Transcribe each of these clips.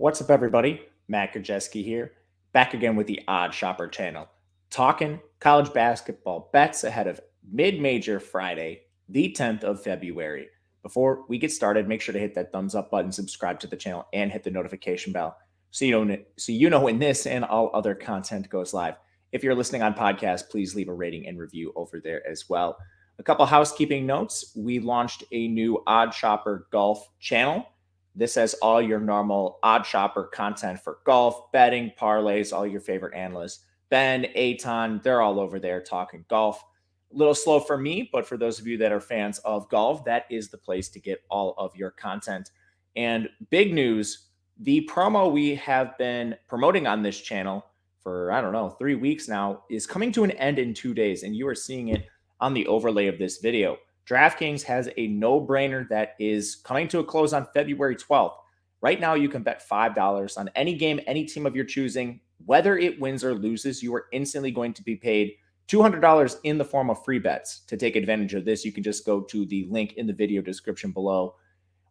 What's up, everybody? Matt Krajewski here, back again with the Odd Shopper channel, talking college basketball bets ahead of mid-major Friday, the 10th of February. Before we get started, make sure to hit that thumbs up button, subscribe to the channel, and hit the notification bell so you know when this and all other content goes live. If you're listening on podcast, please leave a rating and review over there as well. A couple housekeeping notes. We launched a new Odd Shopper Golf channel. This has all your normal Odd Shopper content for golf, betting, parlays, all your favorite analysts. Ben, Aton, they're all over there talking golf. A little slow for me, but for those of you that are fans of golf, that is the place to get all of your content. And big news, the promo we have been promoting on this channel for, 3 weeks now is coming to an end in 2 days, and you are seeing it on the overlay of this video. DraftKings has a no-brainer that is coming to a close on February 12th. Right now, you can bet $5 on any game, any team of your choosing. Whether it wins or loses, you are instantly going to be paid $200 in the form of free bets. To take advantage of this, you can just go to the link in the video description below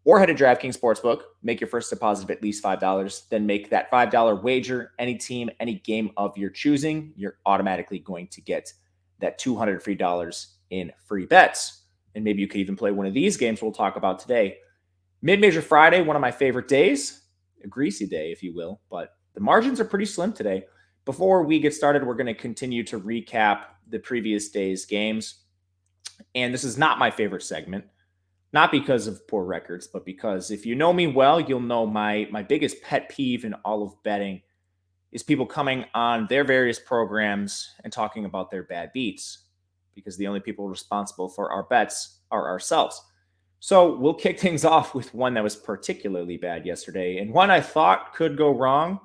or head to DraftKings Sportsbook, make your first deposit of at least $5, then make that $5 wager, any team, any game of your choosing. You're automatically going to get that $200 free dollars in free bets. And maybe you could even play one of these games we'll talk about today. Mid-Major Friday, one of my favorite days, a greasy day, if you will, but the margins are pretty slim today. Before we get started, we're going to continue to recap the previous day's games. And this is not my favorite segment, not because of poor records, but because if you know me well, you'll know my biggest pet peeve in all of betting is people coming on their various programs and talking about their bad beats, because the only people responsible for our bets are ourselves. So we'll kick things off with one that was particularly bad yesterday, and one I thought could go wrong,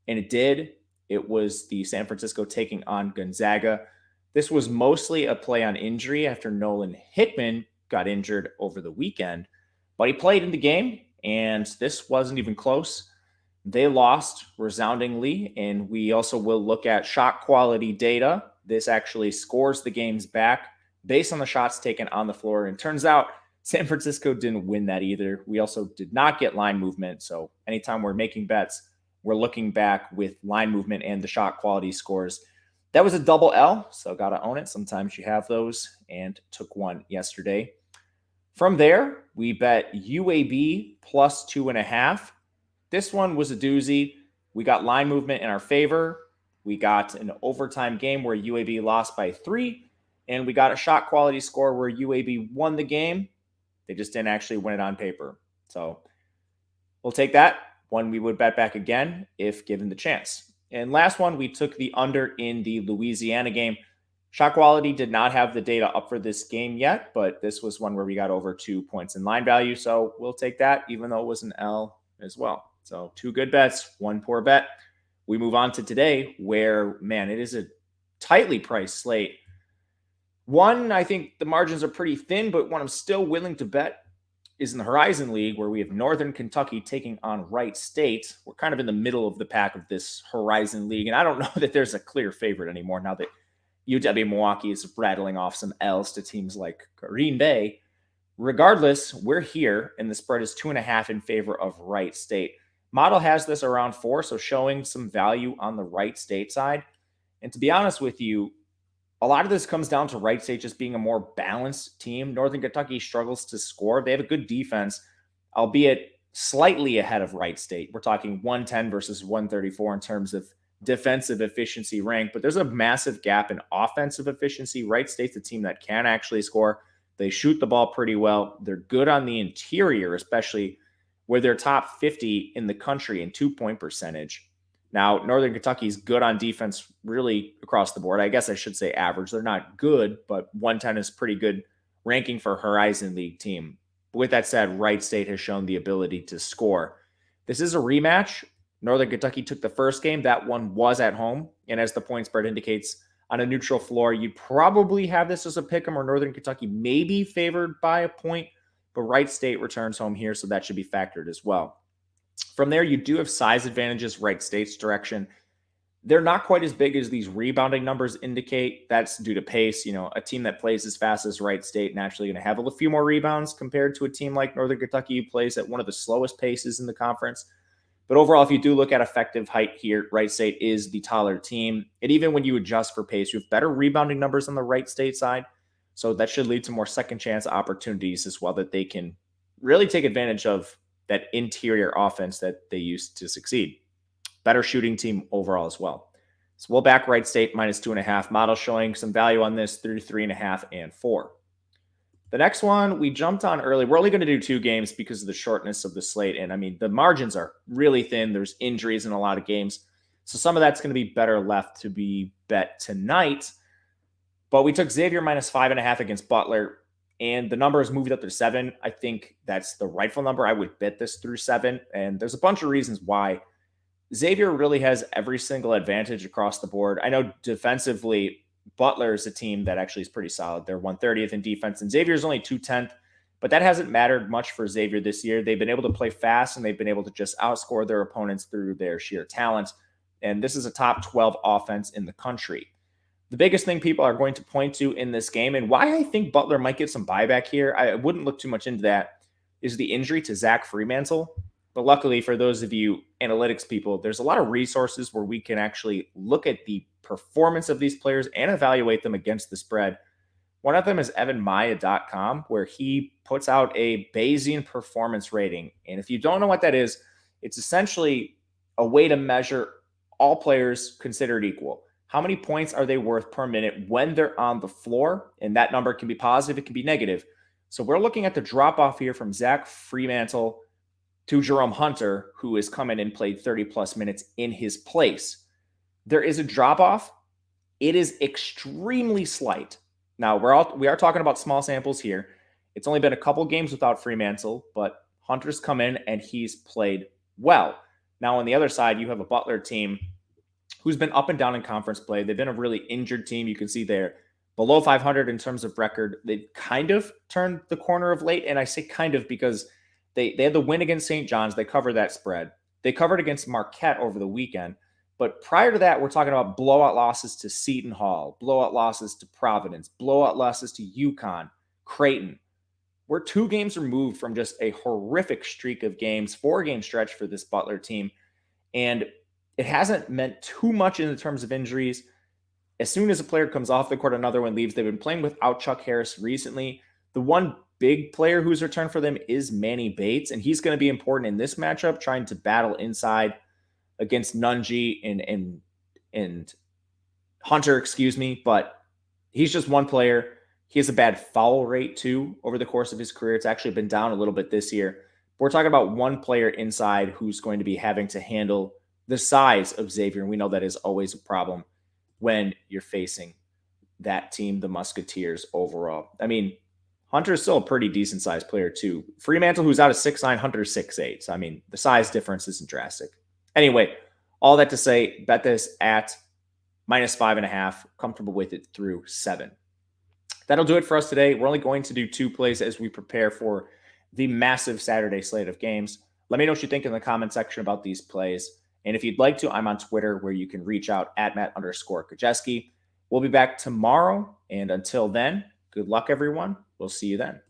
and it did. It was the San Francisco taking on Gonzaga. This was mostly a play on injury after Nolan Hickman got injured over the weekend, but he played in the game, and this wasn't even close. They lost resoundingly, and we also will look at shot quality data. This actually scores the games back based on the shots taken on the floor. And turns out San Francisco didn't win that either. We also did not get line movement. So anytime we're making bets, we're looking back with line movement and the shot quality scores. That was a double L, so got to own it. Sometimes you have those, and took one yesterday. From there, we bet UAB plus 2.5. This one was a doozy. We got line movement in our favor. We got an overtime game where UAB lost by 3, and we got a shot quality score where UAB won the game. They just didn't actually win it on paper. So we'll take that one. We would bet back again if given the chance. And last one, we took the under in the Louisiana game. Shot quality did not have the data up for this game yet, but this was one where we got over 2 points in line value. So we'll take that, even though it was an L as well. So 2 good bets, 1 poor bet. We move on to today where, man, it is a tightly priced slate. One, I think the margins are pretty thin, but one I'm still willing to bet is in the Horizon League, where we have Northern Kentucky taking on Wright State. We're kind of in the middle of the pack of this Horizon League, and I don't know that there's a clear favorite anymore now that UW-Milwaukee is rattling off some L's to teams like Green Bay. Regardless, we're here, and the spread is 2.5 in favor of Wright State. Model has this around 4, so showing some value on the Wright State side. And to be honest with you, a lot of this comes down to Wright State just being a more balanced team. Northern Kentucky struggles to score. They have a good defense, albeit slightly ahead of Wright State. We're talking 110 versus 134 in terms of defensive efficiency rank, but there's a massive gap in offensive efficiency. Wright State's a team that can actually score. They shoot the ball pretty well. They're good on the interior, especially where they're top 50 in the country in 2-point percentage. Now, Northern Kentucky is good on defense really across the board. I guess I should say average. They're not good, but 110 is pretty good ranking for a Horizon League team. But with that said, Wright State has shown the ability to score. This is a rematch. Northern Kentucky took the first game. That one was at home. And as the point spread indicates, on a neutral floor, you'd probably have this as a pick'em, or Northern Kentucky may be favored by a point. But Wright State returns home here, so that should be factored as well. From there, you do have size advantages Wright State's direction. They're not quite as big as these rebounding numbers indicate. That's due to pace. You know, a team that plays as fast as Wright State naturally going to have a few more rebounds compared to a team like Northern Kentucky who plays at one of the slowest paces in the conference. But overall, if you do look at effective height here, Wright State is the taller team. And even when you adjust for pace, you have better rebounding numbers on the Wright State side. So that should lead to more second chance opportunities as well, that they can really take advantage of that interior offense that they used to succeed. Better shooting team overall as well. So we'll back Wright State -2.5. Model showing some value on this through 3.5 and 4. The next one we jumped on early. We're only going to do 2 games because of the shortness of the slate. And I mean, the margins are really thin. There's injuries in a lot of games. So some of that's going to be better left to be bet tonight. But we took Xavier -5.5 against Butler, and the number is moved up to 7. I think that's the rightful number. I would bet this through 7. And there's a bunch of reasons why. Xavier really has every single advantage across the board. I know defensively, Butler is a team that actually is pretty solid. They're 130th in defense, and Xavier is only 210th, but that hasn't mattered much for Xavier this year. They've been able to play fast, and they've been able to just outscore their opponents through their sheer talent. And this is a top 12 offense in the country. The biggest thing people are going to point to in this game, and why I think Butler might get some buyback here, I wouldn't look too much into that, is the injury to Zach Fremantle. But luckily for those of you analytics people, there's a lot of resources where we can actually look at the performance of these players and evaluate them against the spread. One of them is evanmaya.com, where he puts out a Bayesian performance rating. And if you don't know what that is, it's essentially a way to measure all players considered equal. How many points are they worth per minute when they're on the floor? And that number can be positive, it can be negative. So we're looking at the drop off here from Zach Fremantle to Jerome Hunter, who has come in and played 30 plus minutes in his place. There is a drop off. It is extremely slight. Now we are talking about small samples here. It's only been a couple games without Fremantle, but Hunter's come in and he's played well. Now on the other side, you have a Butler team who's been up and down in conference play. They've been a really injured team. You can see they're below 500 in terms of record. They've kind of turned the corner of late, and I say kind of because they had the win against St. John's. They covered that spread. They covered against Marquette over the weekend. But prior to that, we're talking about blowout losses to Seton Hall, blowout losses to Providence, blowout losses to UConn, Creighton. We're 2 games removed from just a horrific streak of games, 4-game stretch for this Butler team. And it hasn't meant too much in terms of injuries. As soon as a player comes off the court, another one leaves. They've been playing without Chuck Harris recently. The one big player who's returned for them is Manny Bates, and he's going to be important in this matchup, trying to battle inside against Nunji and Hunter, but he's just one player. He has a bad foul rate too over the course of his career. It's actually been down a little bit this year. We're talking about one player inside who's going to be having to handle the size of Xavier, and we know that is always a problem when you're facing that team, the Musketeers overall. I mean, Hunter is still a pretty decent sized player too. Fremantle, who's out of 6'9", Hunter 6'8". So, I mean, the size difference isn't drastic. Anyway, all that to say, bet this at -5.5, comfortable with it through 7. That'll do it for us today. We're only going to do 2 plays as we prepare for the massive Saturday slate of games. Let me know what you think in the comment section about these plays. And if you'd like to, I'm on Twitter where you can reach out at Matt_Kajeski. We'll be back tomorrow. And until then, good luck, everyone. We'll see you then.